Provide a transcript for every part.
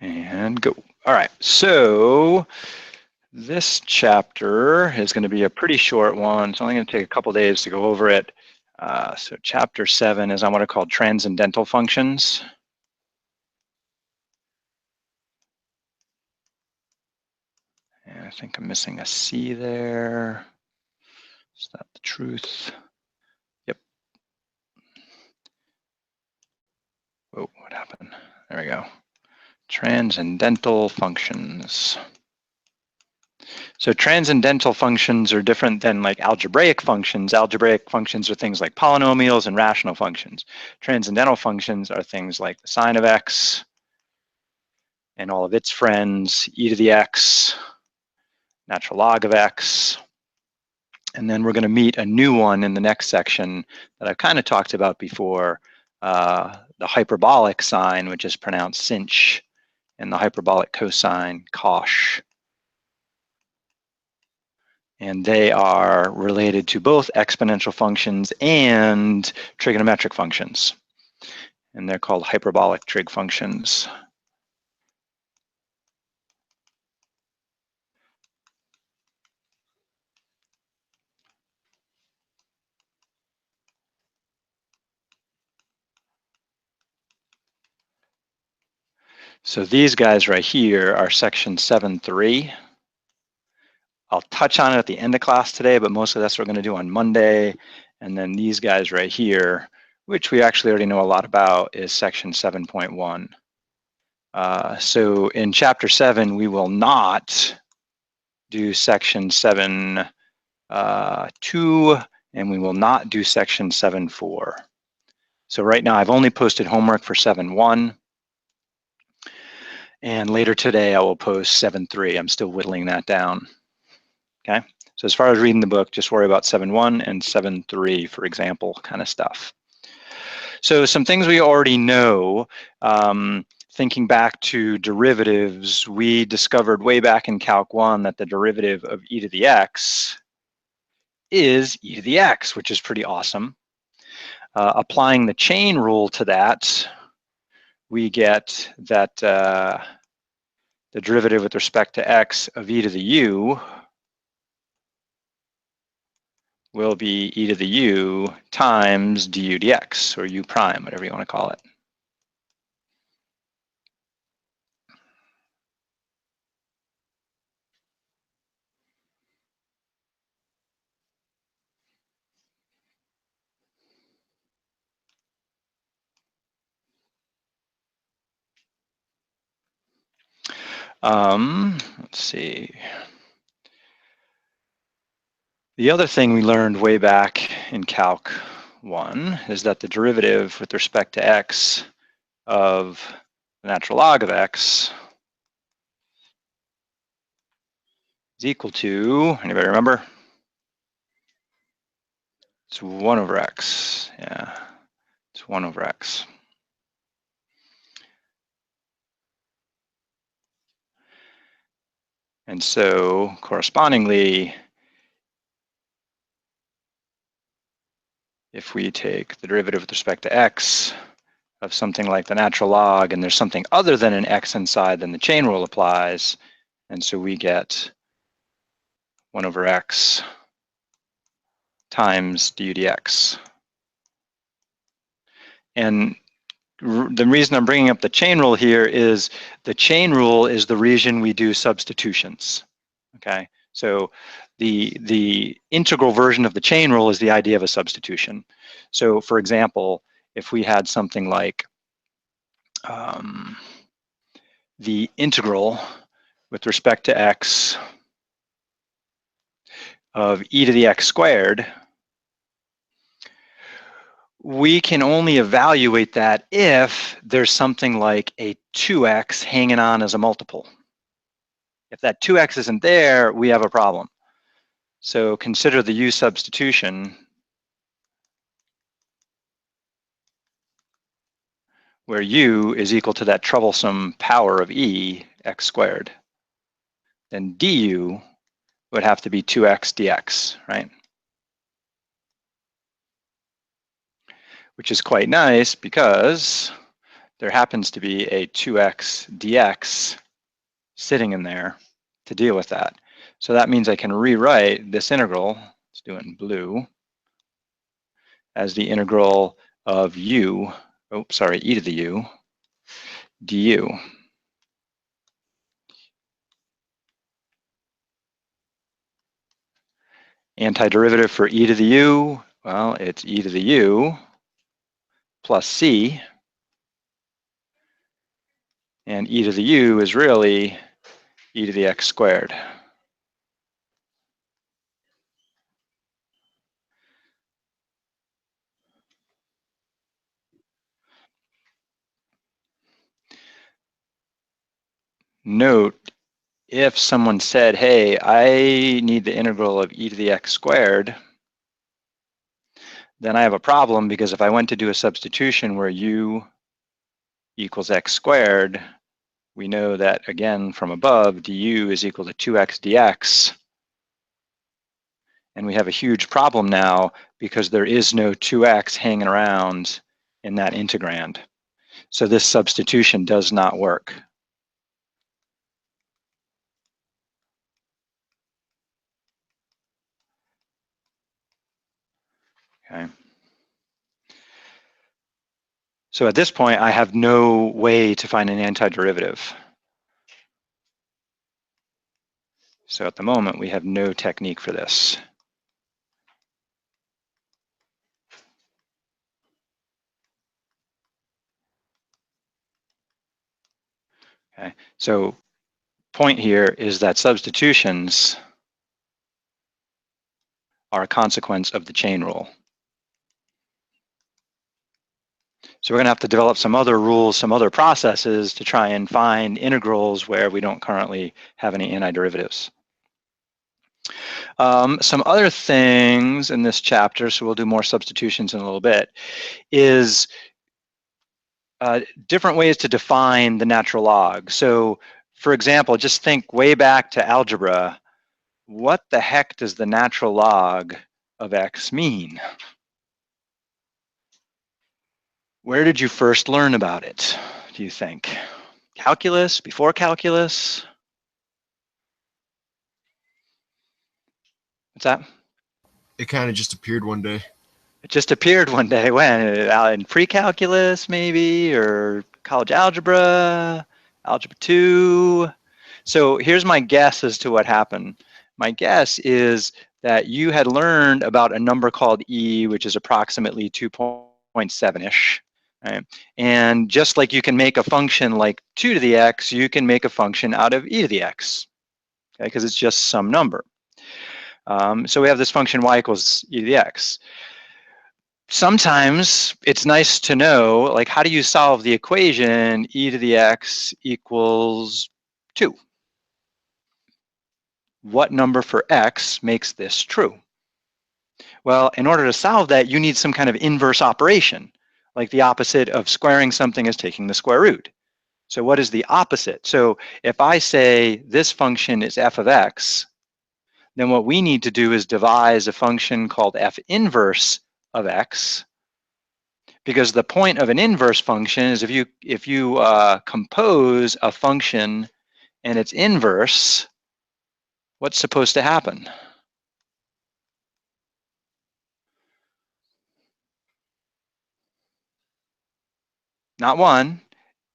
And go. All right, so this chapter is going to be a pretty short one. It's only going to take a couple days to go over it. So chapter 7 is on what are called transcendental functions. And I think I'm missing a C there. Is that the truth? Yep. Oh, what happened? There we go. Transcendental functions. So transcendental functions are different than like algebraic functions. Algebraic functions are things like polynomials and rational functions. Transcendental functions are things like the sine of x and all of its friends, e to the x, natural log of x. And then we're going to meet a new one in the next section that I've kind of talked about before, the hyperbolic sine, which is pronounced sinh, and the hyperbolic cosine, cosh. And they are related to both exponential functions and trigonometric functions. And they're called hyperbolic trig functions. So these guys right here are section 7.3. I'll touch on it at the end of class today, but most of that's we're going to do on Monday. And then these guys right here, which we actually already know a lot about, is section 7.1. So in chapter 7, we will not do section 7.2, and we will not do section 7.4. So right now I've only posted homework for 7.1. And later today I will post 7.3. I'm still whittling that down. Okay, so as far as reading the book, just worry about 7.1 and 7.3, for example, kind of stuff. So some things we already know, thinking back to derivatives, we discovered way back in Calc 1 that the derivative of e to the x is e to the x, which is pretty awesome. Applying the chain rule to that, we get that the derivative with respect to x of e to the u will be e to the u times du dx, or u prime, whatever you want to call it. Let's see. The other thing we learned way back in Calc 1 is that the derivative with respect to x of the natural log of x is equal to, anybody remember? It's 1 over x. Yeah, it's 1 over x. And so correspondingly, if we take the derivative with respect to x of something like the natural log, and there's something other than an x inside, then the chain rule applies. And so we get 1 over x times du dx. And the reason I'm bringing up the chain rule here is the chain rule is the reason we do substitutions. Okay, so the integral version of the chain rule is the idea of a substitution. So for example, if we had something like the integral with respect to x of e to the x squared, we can only evaluate that if there's something like a 2x hanging on as a multiple. If that 2x isn't there, we have a problem. So consider the U substitution, where u is equal to that troublesome power of e, x squared. Then du would have to be 2x dx, right? Which is quite nice because there happens to be a 2x dx sitting in there to deal with that. So that means I can rewrite this integral, let's do it in blue, as the integral of u, oh, sorry, e to the u, du. Antiderivative for e to the u, well, it's e to the u plus c, and e to the u is really e to the x squared. Note, if someone said, hey, I need the integral of e to the x squared, then I have a problem, because if I went to do a substitution where u equals x squared, we know that, again, from above, du is equal to 2x dx. And we have a huge problem now because there is no 2x hanging around in that integrand. So this substitution does not work. Okay. So at this point, I have no way to find an antiderivative. So at the moment, we have no technique for this. Okay. So point here is that substitutions are a consequence of the chain rule. So we're going to have to develop some other rules, some other processes to try and find integrals where we don't currently have any antiderivatives. Some other things in this chapter, so we'll do more substitutions in a little bit, is different ways to define the natural log. So for example, just think way back to algebra. What the heck does the natural log of x mean? Where did you first learn about it, do you think? Calculus, before calculus? What's that? It kind of just appeared one day. It just appeared one day. When? In pre-calculus, maybe, or college algebra, algebra 2. So here's my guess as to what happened. My guess is that you had learned about a number called e, which is approximately 2.7-ish. Right? And just like you can make a function like 2 to the x, you can make a function out of e to the x, okay? Because it's just some number. So we have this function y equals e to the x. Sometimes it's nice to know, like, how do you solve the equation e to the x equals 2? What number for x makes this true? Well, in order to solve that, you need some kind of inverse operation. Like the opposite of squaring something is taking the square root. So what is the opposite? So if I say this function is f of x, then what we need to do is devise a function called f inverse of x, because the point of an inverse function is if you compose a function and its inverse, what's supposed to happen? Not 1,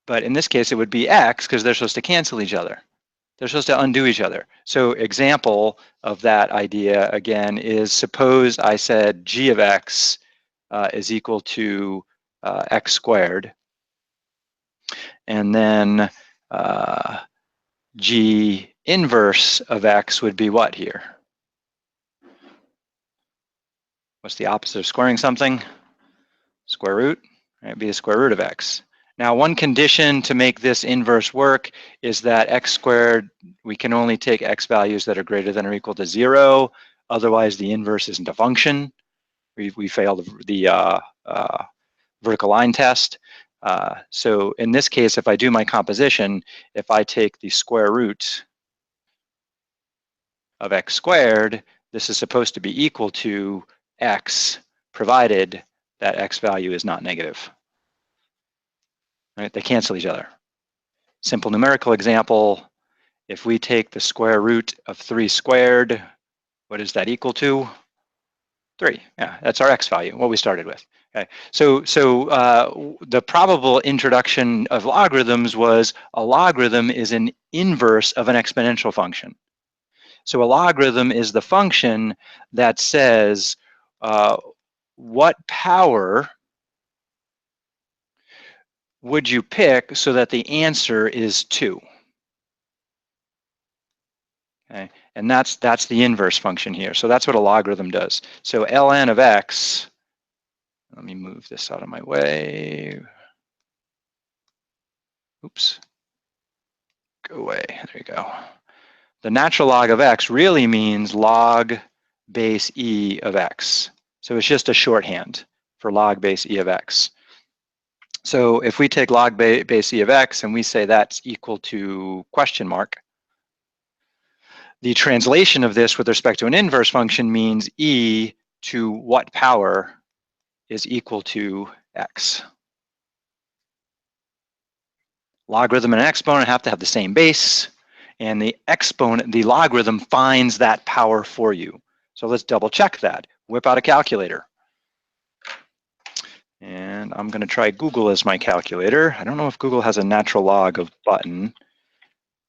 but in this case it would be x, because they're supposed to cancel each other. They're supposed to undo each other. So example of that idea, again, is suppose I said g of x is equal to x squared. And then g inverse of x would be what here? What's the opposite of squaring something? Square root, right? It'd be the square root of x. Now, one condition to make this inverse work is that x squared, we can only take x values that are greater than or equal to 0. Otherwise, the inverse isn't a function. We failed the vertical line test. So in this case, if I do my composition, if I take the square root of x squared, this is supposed to be equal to x, provided that x value is not negative. right? They cancel each other. Simple numerical example, if we take the square root of 3 squared, what is that equal to? 3. Yeah, that's our x value, what we started with. Okay, so the probable introduction of logarithms was a logarithm is an inverse of an exponential function. So a logarithm is the function that says what power would you pick so that the answer is 2? Okay, and that's the inverse function here. So that's what a logarithm does. So ln of x, let me move this out of my way. Oops. Go away. There you go. The natural log of x really means log base e of x. So it's just a shorthand for log base e of x. So if we take log base e of x and we say that's equal to question mark, the translation of this with respect to an inverse function means e to what power is equal to x. Logarithm and exponent have to have the same base, and the exponent, the logarithm finds that power for you. So let's double check that. Whip out a calculator. And I'm going to try Google as my calculator. I don't know if Google has a natural log of button,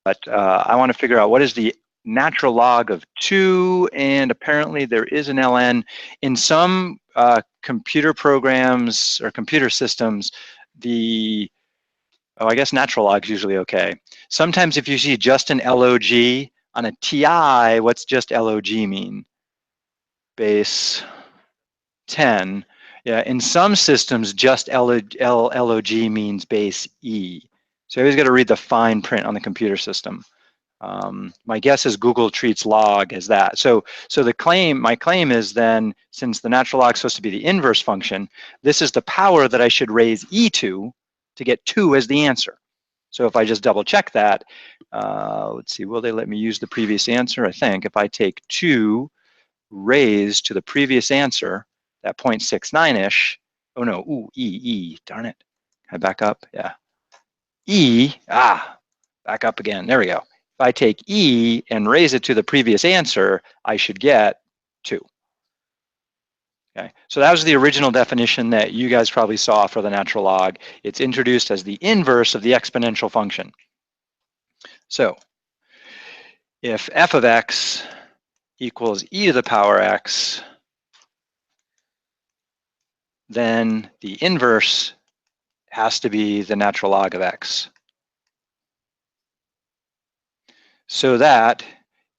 but I want to figure out what is the natural log of 2, and apparently there is an ln. In some computer programs or computer systems, I guess natural log is usually okay. Sometimes if you see just an LOG on a TI, what's just LOG mean? Base 10. Yeah, in some systems, just LOG means base E. So you always got to read the fine print on the computer system. My guess is Google treats log as that. So my claim is then, since the natural log is supposed to be the inverse function, this is the power that I should raise E to get 2 as the answer. So if I just double check that, let's see, will they let me use the previous answer? I think if I take 2 raised to the previous answer, that 0.69-ish, oh no, ooh, E, darn it. Can I back up? Yeah. E, back up again, there we go. If I take E and raise it to the previous answer, I should get 2. Okay, so that was the original definition that you guys probably saw for the natural log. It's introduced as the inverse of the exponential function. So if f of x equals e to the power x, then the inverse has to be the natural log of x. So that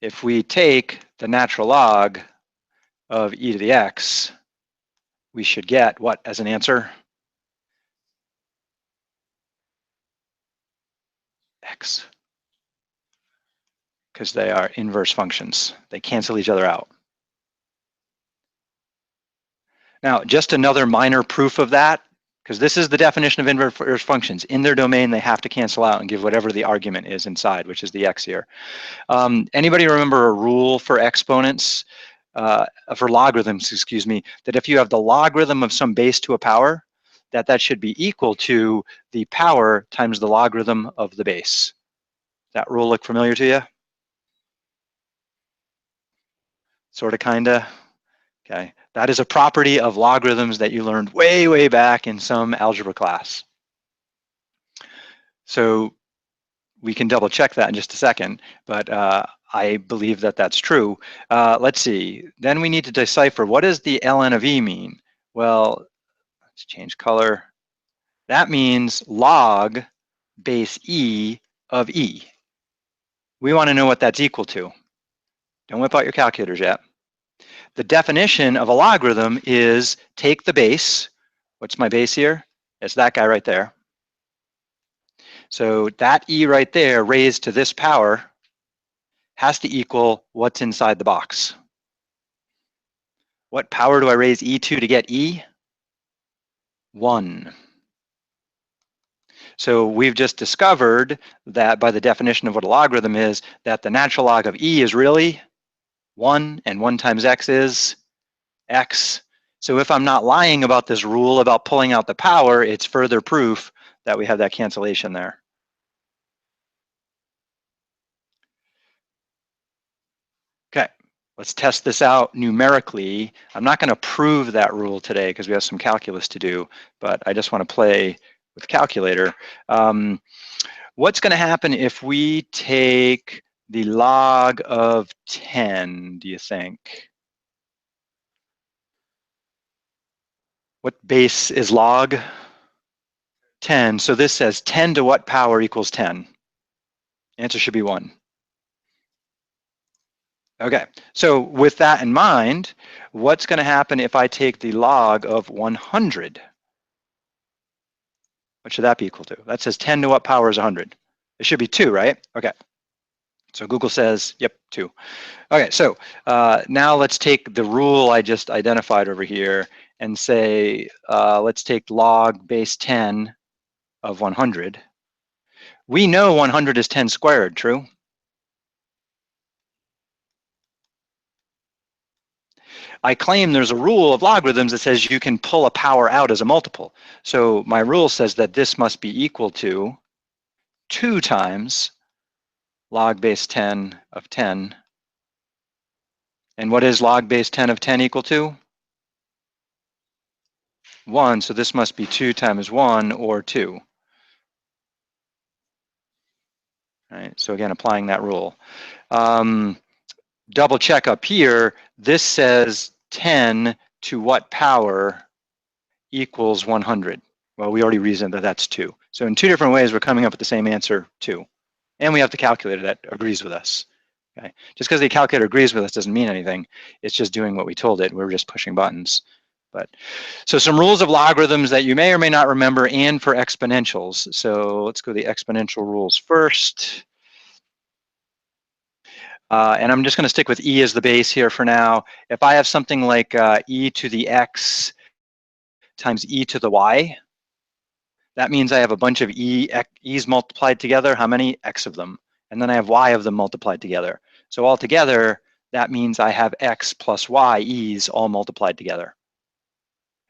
if we take the natural log of e to the x, we should get what as an answer? X. Because they are inverse functions. They cancel each other out. Now, just another minor proof of that, because this is the definition of inverse functions. In their domain, they have to cancel out and give whatever the argument is inside, which is the x here. Anybody remember a rule for exponents, for logarithms, excuse me, that if you have the logarithm of some base to a power, that should be equal to the power times the logarithm of the base. Does that rule look familiar to you? Sort of, kinda. Okay, that is a property of logarithms that you learned way, way back in some algebra class. So we can double check that in just a second, but I believe that that's true. Let's see, then we need to decipher what does the ln of e mean? Well, let's change color. That means log base e of e. We want to know what that's equal to. Don't whip out your calculators yet. The definition of a logarithm is take the base. What's my base here? It's that guy right there. So that e right there raised to this power has to equal what's inside the box. What power do I raise e to get e? 1. So we've just discovered that by the definition of what a logarithm is, that the natural log of e is really 1, and 1 times x is x. So if I'm not lying about this rule about pulling out the power, it's further proof that we have that cancellation there. Okay, let's test this out numerically. I'm not going to prove that rule today because we have some calculus to do, but I just want to play with calculator. What's going to happen if we take the log of 10, do you think? What base is log? 10. So this says 10 to what power equals 10? Answer should be 1. Okay, so with that in mind, what's going to happen if I take the log of 100? What should that be equal to? That says 10 to what power is 100? It should be 2, right? Okay. So Google says, yep, 2. Okay, so now let's take the rule I just identified over here and say, let's take log base 10 of 100. We know 100 is 10 squared, true? I claim there's a rule of logarithms that says you can pull a power out as a multiple. So my rule says that this must be equal to 2 times log base 10 of 10. And what is log base 10 of 10 equal to? 1, so this must be 2 times 1 or 2. All right, so again, applying that rule. Double check up here, this says 10 to what power equals 100? Well, we already reasoned that that's 2. So in 2 different ways, we're coming up with the same answer, 2. And we have the calculator that agrees with us. Okay? Just because the calculator agrees with us doesn't mean anything. It's just doing what we told it. We're just pushing buttons. But so some rules of logarithms that you may or may not remember, and for exponentials. So let's go to the exponential rules first. And I'm just going to stick with e as the base here for now. If I have something like e to the x times e to the y, that means I have a bunch of e's multiplied together. How many? X of them. And then I have y of them multiplied together. So altogether, that means I have x plus y e's all multiplied together.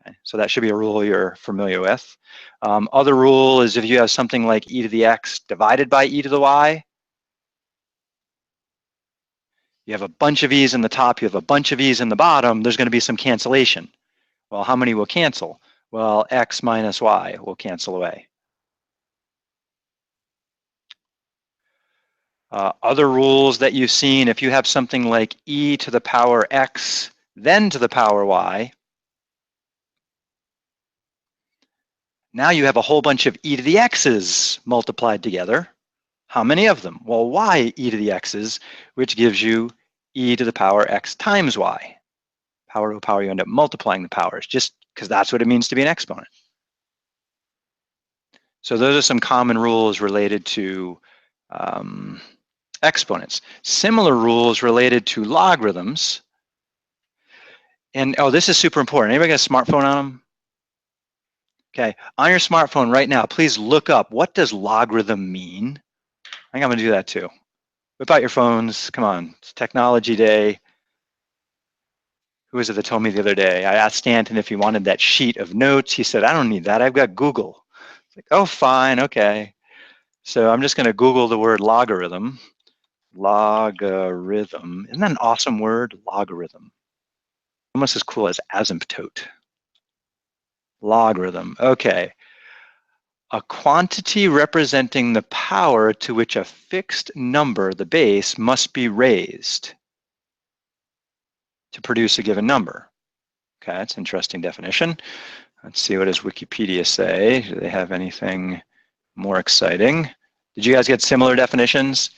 Okay, so that should be a rule you're familiar with. Other rule is if you have something like e to the x divided by e to the y, you have a bunch of e's in the top, you have a bunch of e's in the bottom, there's going to be some cancellation. Well, how many will cancel? Well, x minus y will cancel away. Other rules that you've seen, if you have something like e to the power x, then to the power y, now you have a whole bunch of e to the x's multiplied together. How many of them? Well, y e to the x's, which gives you e to the power x times y. Power to a power, you end up multiplying the powers, just because that's what it means to be an exponent. So those are some common rules related to exponents. Similar rules related to logarithms. And oh, this is super important. Anybody got a smartphone on them? Okay, on your smartphone right now, please look up, what does logarithm mean? I think I'm gonna do that too. Whip out your phones, come on, it's technology day. Who was it that told me the other day? I asked Stanton if he wanted that sheet of notes. He said, I don't need that, I've got Google. It's like, oh, fine, okay. So I'm just gonna Google the word logarithm. Logarithm, isn't that an awesome word? Logarithm. Almost as cool as asymptote. Logarithm, okay. A quantity representing the power to which a fixed number, the base, must be raised to produce a given number. Okay, that's an interesting definition. Let's see, what does Wikipedia say? Do they have anything more exciting? Did you guys get similar definitions?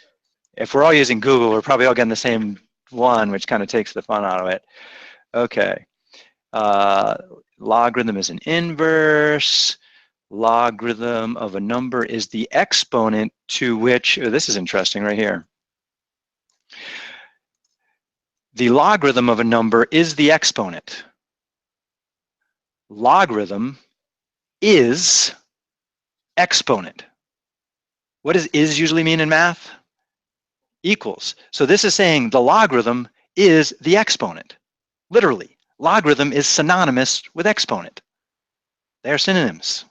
If we're all using Google, we're probably all getting the same one, which kind of takes the fun out of it. Okay. Logarithm is an inverse. Logarithm of a number is the exponent to which, oh, this is interesting right here. The logarithm of a number is the exponent. Logarithm is exponent. What does is usually mean in math? Equals. So this is saying the logarithm is the exponent. Literally, logarithm is synonymous with exponent. They are synonyms.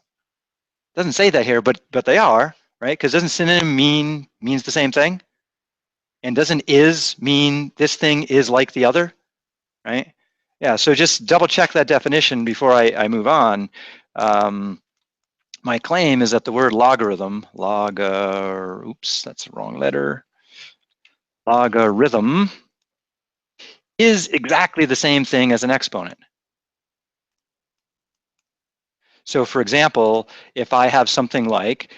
Doesn't say that here, but they are, right? Because doesn't synonym means the same thing? And doesn't is mean this thing is like the other, right? Yeah, so just double check that definition before I move on. My claim is that the word logarithm, oops, that's the wrong letter. Logarithm is exactly the same thing as an exponent. So for example, if I have something like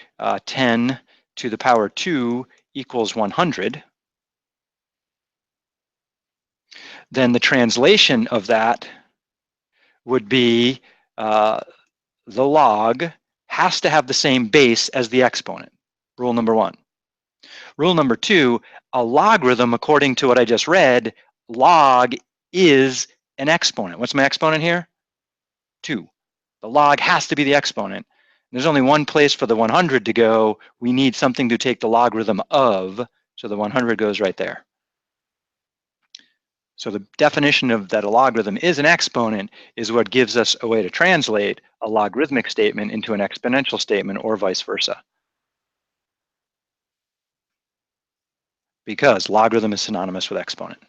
10 to the power 2 equals 100, then the translation of that would be the log has to have the same base as the exponent, rule number one. Rule number two, a logarithm, according to what I just read, log is an exponent. What's my exponent here? 2. The log has to be the exponent. There's only one place for the 100 to go. We need something to take the logarithm of, so the 100 goes right there. So the definition of that a logarithm is an exponent is what gives us a way to translate a logarithmic statement into an exponential statement or vice versa. Because logarithm is synonymous with exponent.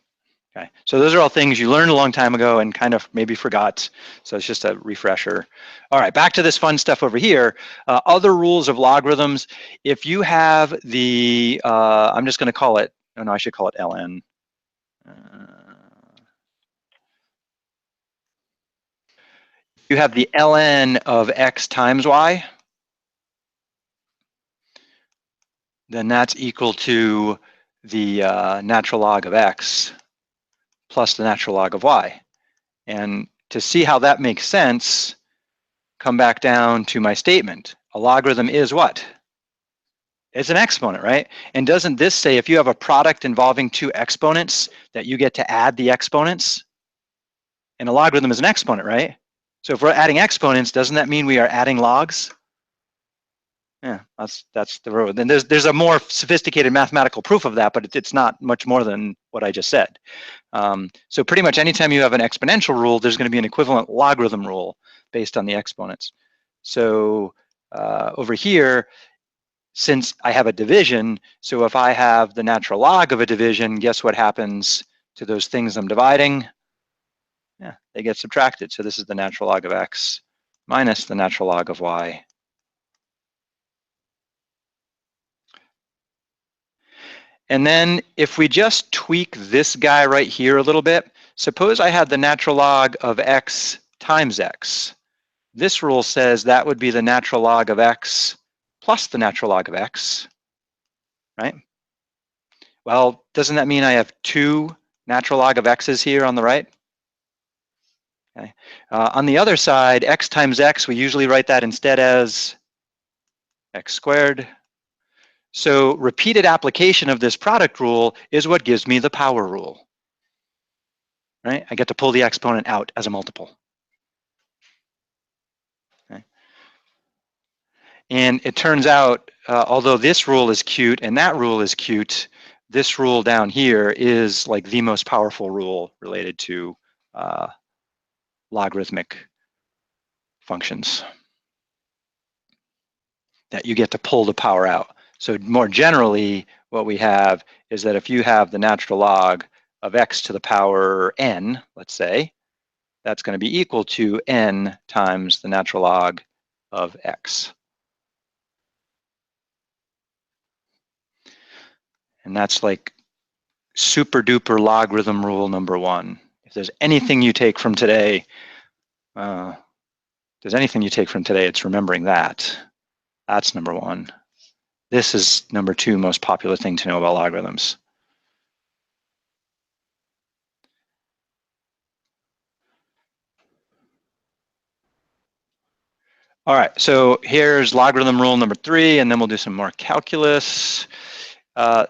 Okay, so those are all things you learned a long time ago and kind of maybe forgot. So it's just a refresher. All right, back to this fun stuff over here. Other rules of logarithms. If you have the, I'm just going to call it, oh no, I should call it ln. You have the ln of x times y, then that's equal to the natural log of x plus the natural log of y. And to see how that makes sense, come back down to my statement. A logarithm is what? It's an exponent, right? And doesn't this say if you have a product involving two exponents that you get to add the exponents? And a logarithm is an exponent, right? So if we're adding exponents, doesn't that mean we are adding logs? Yeah, that's the road. Then there's a more sophisticated mathematical proof of that, but it's not much more than what I just said. So pretty much anytime you have an exponential rule, there's going to be an equivalent logarithm rule based on the exponents. So over here, since I have a division, so if I have the natural log of a division, guess what happens to those things I'm dividing? Yeah, they get subtracted. So this is the natural log of x minus the natural log of y. And then if we just tweak this guy right here a little bit, suppose I had the natural log of x times x. This rule says that would be the natural log of x plus the natural log of x, right? Well, doesn't that mean I have two natural log of x's here on the right? Okay. On the other side, x times x, we usually write that instead as x squared. So repeated application of this product rule is what gives me the power rule, right? I get to pull the exponent out as a multiple. Okay. And it turns out, although this rule is cute and that rule is cute, this rule down here is like the most powerful rule related to logarithmic functions, that you get to pull the power out. So more generally, what we have is that if you have the natural log of x to the power n, let's say, that's going to be equal to n times the natural log of x. And that's like super duper logarithm rule number one. If there's anything you take from today, it's remembering that. That's number one. This is number two most popular thing to know about logarithms. All right, so here's logarithm rule number three, and then we'll do some more calculus.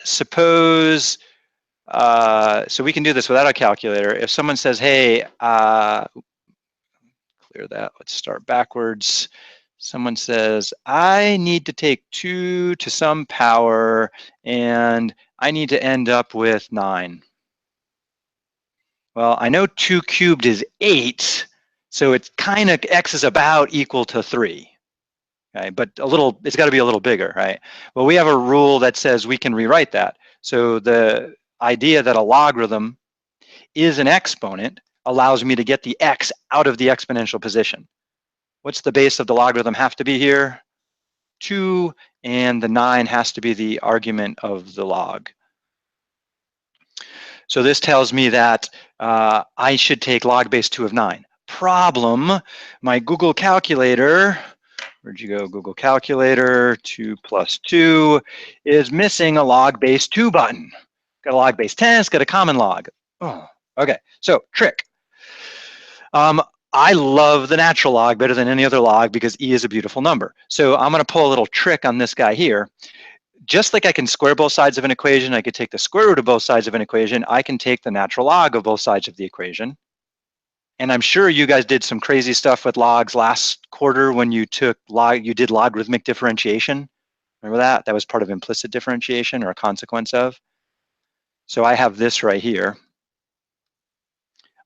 Suppose, so we can do this without a calculator. If someone says, hey, clear that, let's start backwards. Someone says, I need to take 2 to some power, and I need to end up with 9. Well, I know 2 cubed is 8, so it's kind of, x is about equal to 3. Okay, but it's got to be a little bigger, right? Well, we have a rule that says we can rewrite that. So the idea that a logarithm is an exponent allows me to get the x out of the exponential position. What's the base of the logarithm have to be here? 2, and the 9 has to be the argument of the log. So this tells me that I should take log base 2 of 9. Problem, my Google calculator, where'd you go, Google calculator, 2 plus 2, is missing a log base 2 button. Got a log base 10, it's got a common log. Oh, okay, so trick. I love the natural log better than any other log because e is a beautiful number. So I'm going to pull a little trick on this guy here. Just like I can square both sides of an equation, I could take the square root of both sides of an equation, I can take the natural log of both sides of the equation. And I'm sure you guys did some crazy stuff with logs last quarter when you did logarithmic differentiation. Remember that? That was part of implicit differentiation or a consequence of. So I have this right here.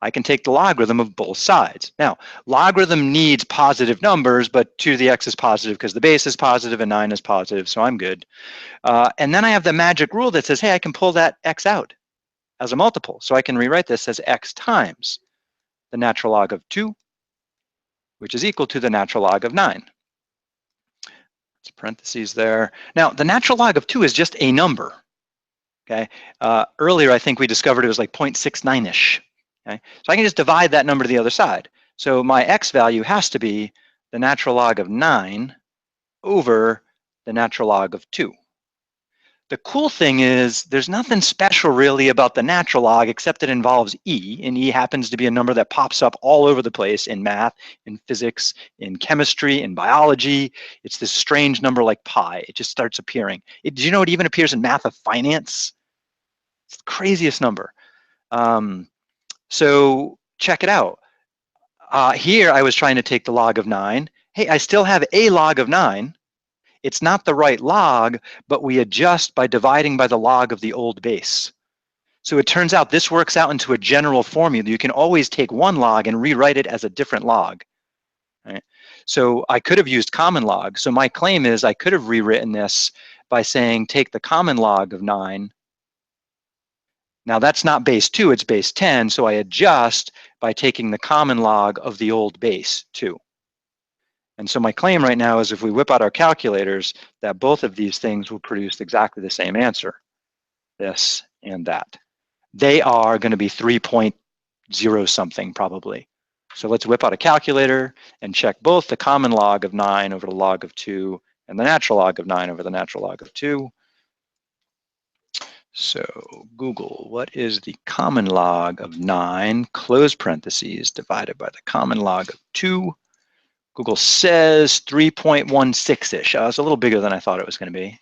I can take the logarithm of both sides. Now, logarithm needs positive numbers, but 2 to the x is positive because the base is positive and 9 is positive, so I'm good. And then I have the magic rule that says, hey, I can pull that x out as a multiple. So I can rewrite this as x times the natural log of 2, which is equal to the natural log of 9. It's parentheses there. Now, the natural log of 2 is just a number. Okay. Earlier, I think we discovered it was like 0.69-ish. Okay? So I can just divide that number to the other side. So my x value has to be the natural log of 9 over the natural log of 2. The cool thing is there's nothing special really about the natural log except it involves e, and e happens to be a number that pops up all over the place in math, in physics, in chemistry, in biology. It's this strange number like pi. It just starts appearing. Did you know it even appears in math of finance? It's the craziest number. So check it out. Here I was trying to take the log of 9. Hey, I still have a log of 9. It's not the right log, but we adjust by dividing by the log of the old base. So it turns out this works out into a general formula. You can always take one log and rewrite it as a different log. Right? So I could have used common log. So my claim is I could have rewritten this by saying take the common log of 9. Now that's not base 2, it's base 10, so I adjust by taking the common log of the old base 2. And so my claim right now is if we whip out our calculators, that both of these things will produce exactly the same answer, this and that. They are going to be 3.0 something probably. So let's whip out a calculator and check both the common log of 9 over the log of 2 and the natural log of 9 over the natural log of 2. So Google, what is the common log of 9, close parentheses, divided by the common log of 2? Google says 3.16-ish. It's a little bigger than I thought it was going to be.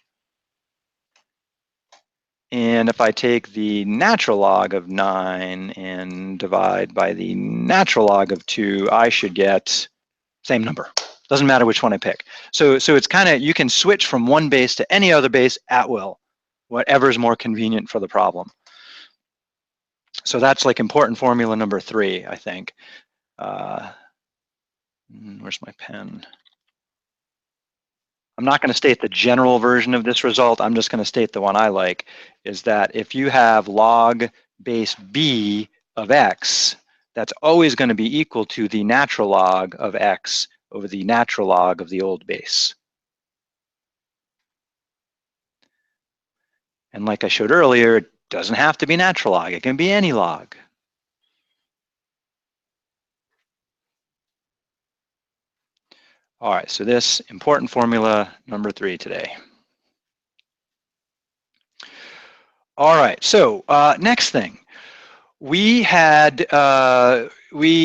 And if I take the natural log of 9 and divide by the natural log of 2, I should get same number. Doesn't matter which one I pick. So it's kind of, you can switch from one base to any other base at will, whatever is more convenient for the problem. So that's like important formula number 3, I think. Where's my pen? I'm not going to state the general version of this result. I'm just going to state the one I like, is that if you have log base b of x, that's always going to be equal to the natural log of x over the natural log of the old base. And like I showed earlier, it doesn't have to be natural log. It can be any log. All right, so this important formula number 3 today. All right, so next thing. We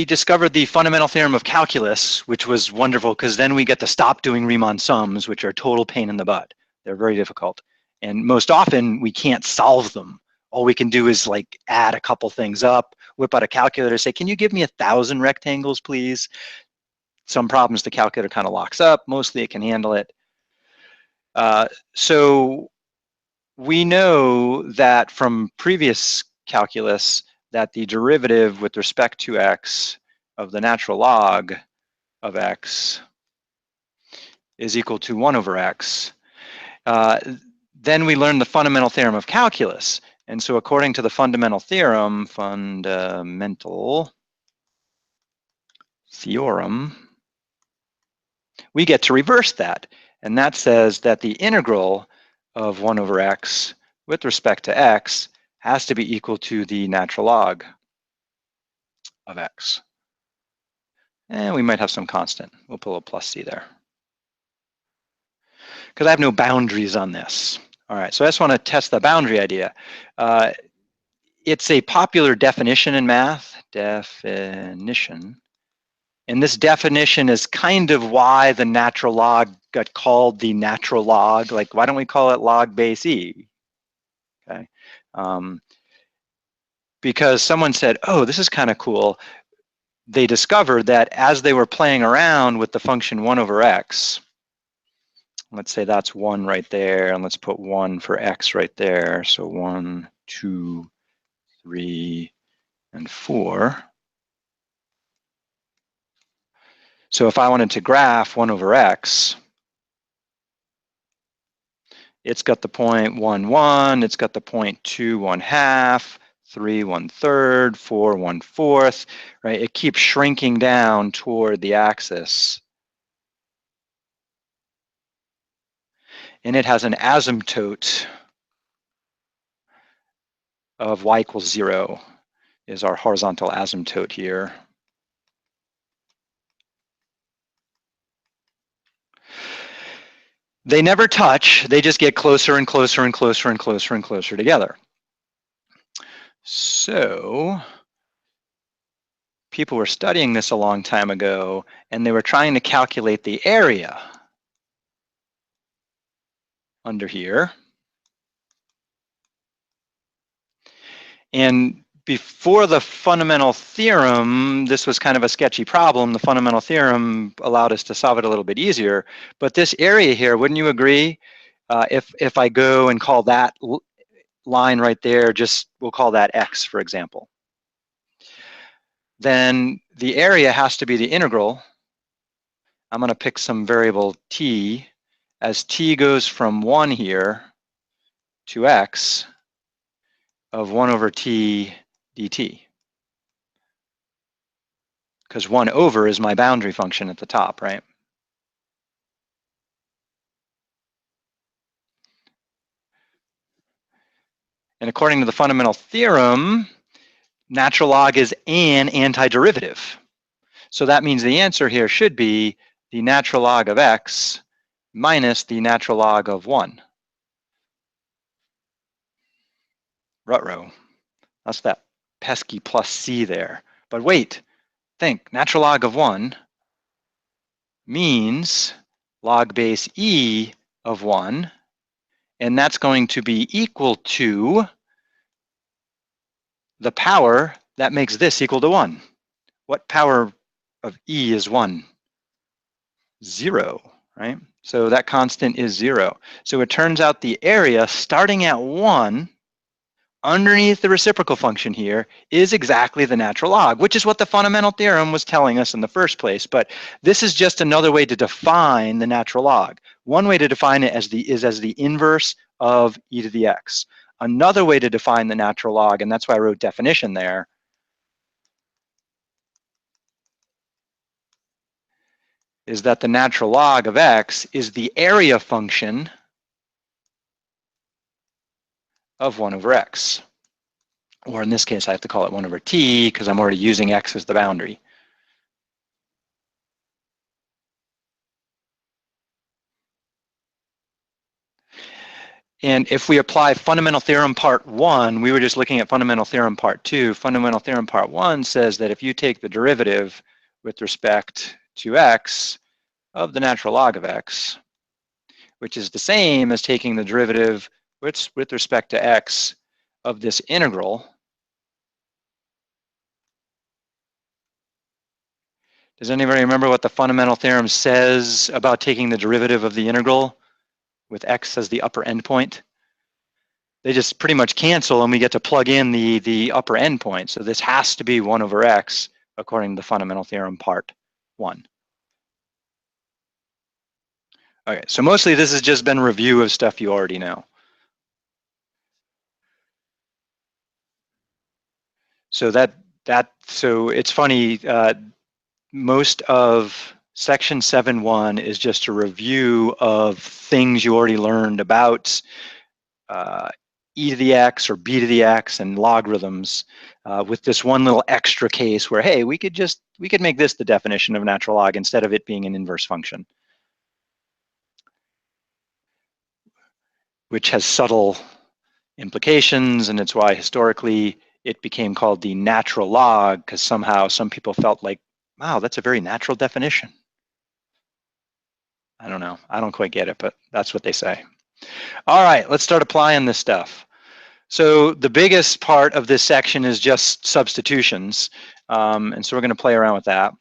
discovered the fundamental theorem of calculus, which was wonderful because then we get to stop doing Riemann sums, which are a total pain in the butt. They're very difficult. And most often we can't solve them. All we can do is like add a couple things up, whip out a calculator, say, can you give me 1,000 rectangles, please? Some problems the calculator kind of locks up. Mostly it can handle it. So we know that from previous calculus that the derivative with respect to x of the natural log of x is equal to 1 over x. Then we learn the fundamental theorem of calculus. And so according to the fundamental theorem, we get to reverse that. And that says that the integral of 1 over x with respect to x has to be equal to the natural log of x. And we might have some constant. We'll put a plus c there. Because I have no boundaries on this. All right, so I just want to test the boundary idea. It's a popular definition in math, definition. And this definition is kind of why the natural log got called the natural log. Like, why don't we call it log base e? Okay. Because someone said, oh, this is kind of cool. They discovered that as they were playing around with the function 1 over x, let's say that's 1 right there, and let's put 1 for x right there. So 1, 2, 3, and 4. So if I wanted to graph 1 over x, it's got the point 1, 1, it's got the point 2, 1/2, 3, 1/3, 4, 1/4, right? It keeps shrinking down toward the axis. And it has an asymptote of y equals 0 is our horizontal asymptote here. They never touch, they just get closer and closer and closer and closer and closer together. So people were studying this a long time ago, and they were trying to calculate the area under here. And before the fundamental theorem, this was kind of a sketchy problem. The fundamental theorem allowed us to solve it a little bit easier. But this area here, wouldn't you agree? If I go and call that line right there, we'll call that x, for example. Then the area has to be the integral. I'm going to pick some variable t. As t goes from 1 here to x of 1 over t dt. Because 1 over is my boundary function at the top, right? And according to the fundamental theorem, natural log is an antiderivative. So that means the answer here should be the natural log of x minus the natural log of 1. Ruh-roh. That's that pesky plus c there. But wait, think, natural log of 1 means log base e of 1, and that's going to be equal to the power that makes this equal to 1. What power of e is 1? 0, right? So that constant is 0. So it turns out the area starting at 1 underneath the reciprocal function here is exactly the natural log, which is what the fundamental theorem was telling us in the first place. But this is just another way to define the natural log. One way to define it is as the inverse of e to the x. Another way to define the natural log, and that's why I wrote definition there, is that the natural log of x is the area function of 1 over x. Or in this case, I have to call it 1 over t because I'm already using x as the boundary. And if we apply fundamental theorem part 1, we were just looking at fundamental theorem part 2. Fundamental theorem part 1 says that if you take the derivative with respect to x of the natural log of x, which is the same as taking the derivative with respect to x of this integral. Does anybody remember what the fundamental theorem says about taking the derivative of the integral with x as the upper endpoint? They just pretty much cancel and we get to plug in the upper endpoint. So this has to be 1 over x according to the fundamental theorem part 1. Okay, so mostly this has just been review of stuff you already know. So so it's funny, most of section 7.1 is just a review of things you already learned about e to the x or b to the x and logarithms, with this one little extra case where, hey, we could make this the definition of natural log instead of it being an inverse function, which has subtle implications, and it's why historically it became called the natural log, because somehow some people felt like, wow, that's a very natural definition. I don't know. I don't quite get it, but that's what they say. All right, let's start applying this stuff. So the biggest part of this section is just substitutions. And so we're going to play around with that.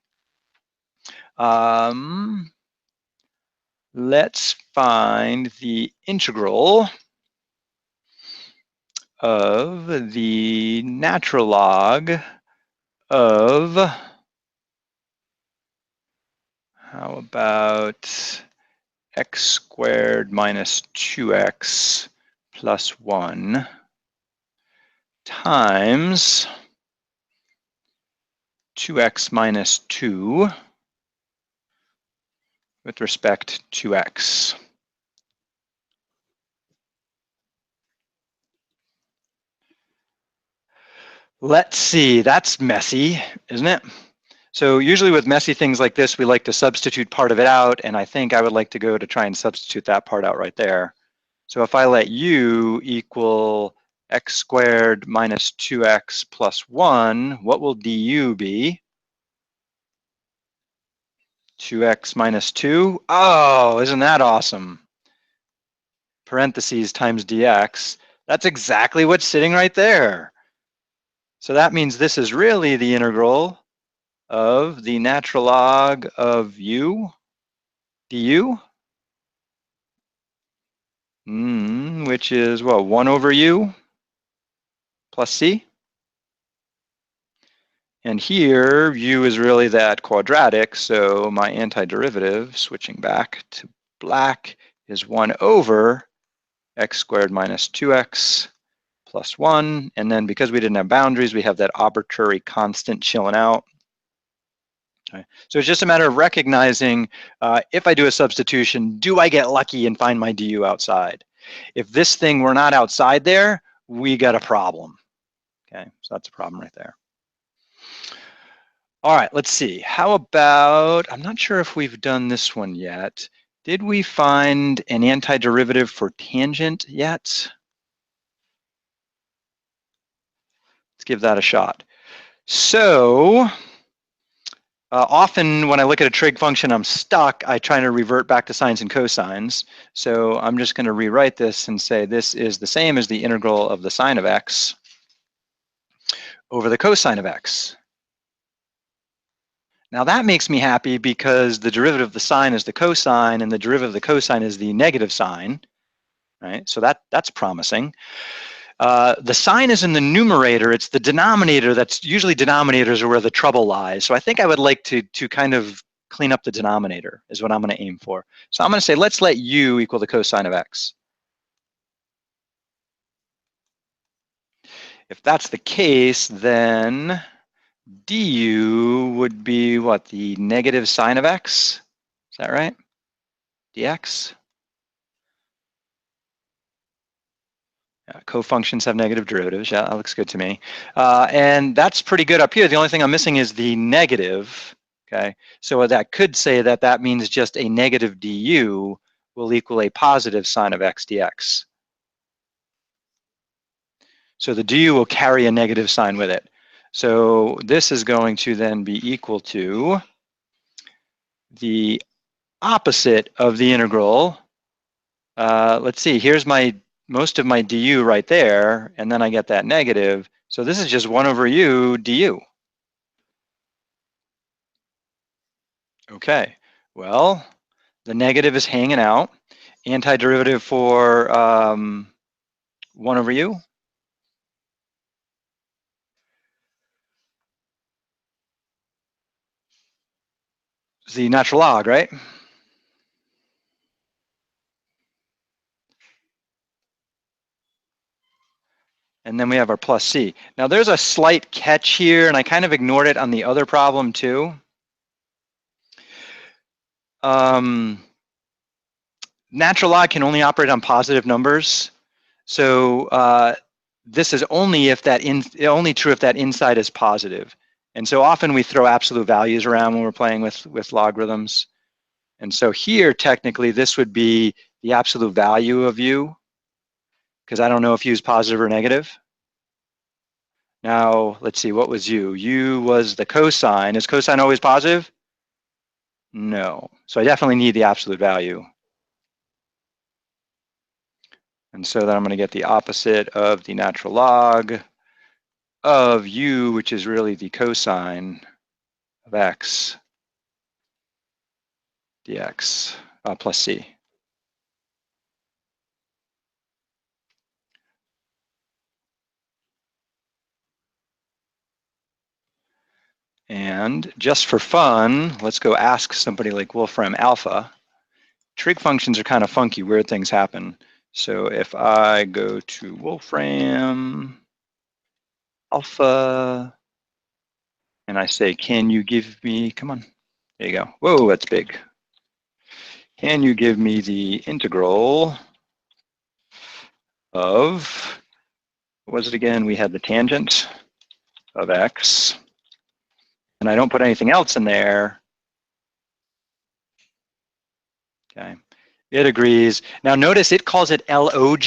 Let's find the integral of the natural log of, how about x squared minus 2x plus 1 times 2x minus 2 with respect to x. Let's see, that's messy, isn't it? So usually with messy things like this, we like to substitute part of it out, and I think I would like to go to try and substitute that part out right there. So if I let u equal x squared minus 2x plus 1, what will du be? 2x minus 2? Oh, isn't that awesome? Parentheses times dx. That's exactly what's sitting right there. So that means this is really the integral of the natural log of u du, which is, well, 1 over u plus c. And here, u is really that quadratic, so my antiderivative, switching back to black, is 1 over x squared minus 2x plus 1. And then because we didn't have boundaries, we have that arbitrary constant chilling out. Okay. So it's just a matter of recognizing, if I do a substitution, do I get lucky and find my du outside? If this thing were not outside there, we got a problem. Okay, so that's a problem right there. All right, let's see. How about, I'm not sure if we've done this one yet. Did we find an antiderivative for tangent yet? Let's give that a shot. So often when I look at a trig function, I'm stuck. I try to revert back to sines and cosines. So I'm just going to rewrite this and say this is the same as the integral of the sine of x over the cosine of x. Now that makes me happy because the derivative of the sine is the cosine and the derivative of the cosine is the negative sine, right? So that's promising. The sine is in the numerator. It's the denominator. That's usually denominators are where the trouble lies. So I think I would like to kind of clean up the denominator is what I'm going to aim for. So I'm going to say, let's let u equal the cosine of x. If that's the case, then du would be what, the negative sine of x? Is that right? Dx? Yeah, cofunctions have negative derivatives. Yeah, that looks good to me. And that's pretty good up here. The only thing I'm missing is the negative. Okay, so that could say that that means just a negative du will equal a positive sine of x dx. So the du will carry a negative sign with it. So this is going to then be equal to the opposite of the integral. Let's see, here's most of my du right there, and then I get that negative. So this is just 1 over u du. Okay, well, the negative is hanging out. Antiderivative for 1 over u. Is the natural log, right? And then we have our plus c. Now there's a slight catch here, and I kind of ignored it on the other problem too. Natural log can only operate on positive numbers. So this is only if that only true if that inside is positive. And so often we throw absolute values around when we're playing with logarithms. And so here, technically, this would be the absolute value of u, because I don't know if u is positive or negative. Now, let's see, what was u? U was the cosine. Is cosine always positive? No. So I definitely need the absolute value. And so then I'm going to get the opposite of the natural log of u, which is really the cosine of x dx plus c. And just for fun, let's go ask somebody like Wolfram alpha. Trig functions are kind of funky, weird things happen. So if I go to Wolfram alpha, and I say, can you give me, come on, there you go. Whoa, that's big. Can you give me the integral of, what was it again? We had the tangent of x, and I don't put anything else in there. Okay, it agrees. Now notice it calls it LOG.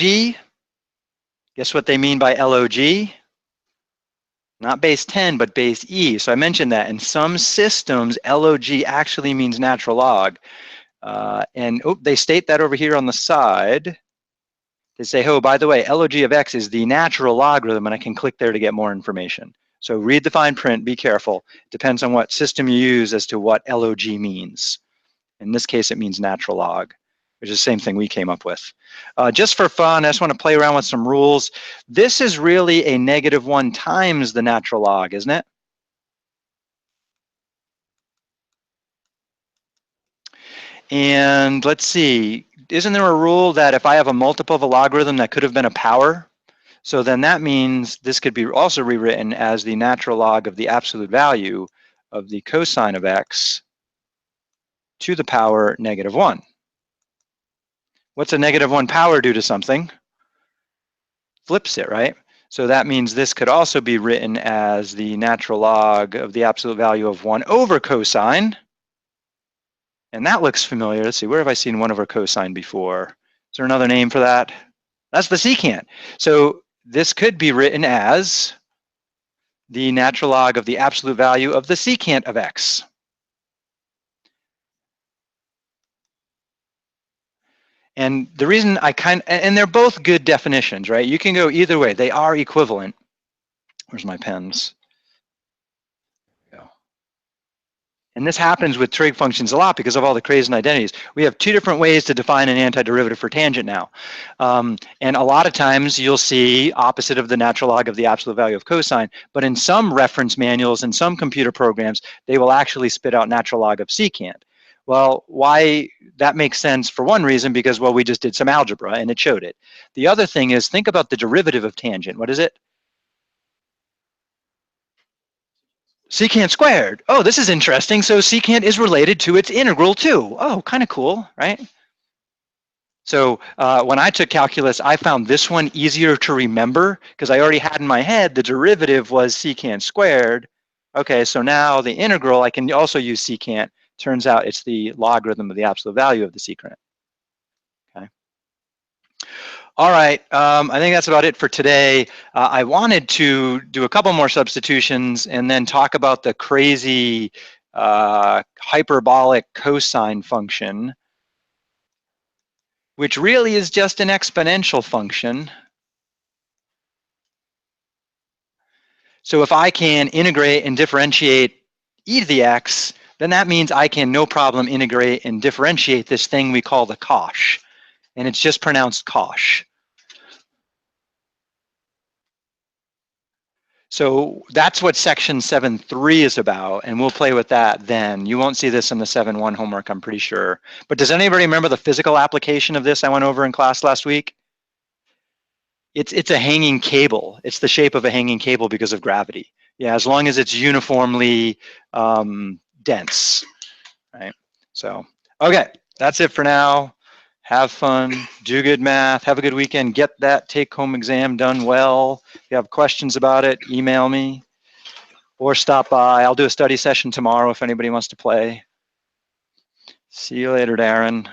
Guess what they mean by LOG? Not base 10, but base E. So I mentioned that in some systems, LOG actually means natural log. And they state that over here on the side. They say, oh, by the way, LOG of x is the natural logarithm, and I can click there to get more information. So read the fine print, be careful. It depends on what system you use as to what LOG means. In this case, it means natural log, which is the same thing we came up with. Just for fun, I just want to play around with some rules. This is really a -1 times the natural log, isn't it? And let's see, isn't there a rule that if I have a multiple of a logarithm that could have been a power? So then that means this could be also rewritten as the natural log of the absolute value of the cosine of x to the power -1. What's a -1 power do to something? Flips it, right? So that means this could also be written as the natural log of the absolute value of 1 over cosine. And that looks familiar. Let's see, where have I seen 1 over cosine before? Is there another name for that? That's the secant. So this could be written as the natural log of the absolute value of the secant of x. And the reason and they're both good definitions, right? You can go either way. They are equivalent. Where's my pens? And this happens with trig functions a lot because of all the crazy identities. We have 2 different ways to define an antiderivative for tangent now. And a lot of times you'll see opposite of the natural log of the absolute value of cosine, but in some reference manuals and some computer programs, they will actually spit out natural log of secant. Well, why? That makes sense for one reason, because, well, we just did some algebra and it showed it. The other thing is, think about the derivative of tangent. What is it? Secant squared. Oh, this is interesting. So secant is related to its integral too. Oh, kind of cool, right? So when I took calculus, I found this one easier to remember because I already had in my head the derivative was secant squared. Okay, so now the integral, I can also use secant. Turns out it's the logarithm of the absolute value of the secant. Okay. All right, I think that's about it for today. I wanted to do a couple more substitutions and then talk about the crazy hyperbolic cosine function, which really is just an exponential function. So if I can integrate and differentiate e to the x, then that means I can no problem integrate and differentiate this thing we call the cosh. And it's just pronounced cosh. So that's what section 7.3 is about, and we'll play with that then. You won't see this in the 7.1 homework, I'm pretty sure. But does anybody remember the physical application of this I went over in class last week? it's a hanging cable. It's the shape of a hanging cable because of gravity. Yeah, as long as it's uniformly dense, right? So, okay, that's it for now. Have fun, do good math, have a good weekend, get that take-home exam done well. If you have questions about it, email me or stop by. I'll do a study session tomorrow if anybody wants to play. See you later, Darren.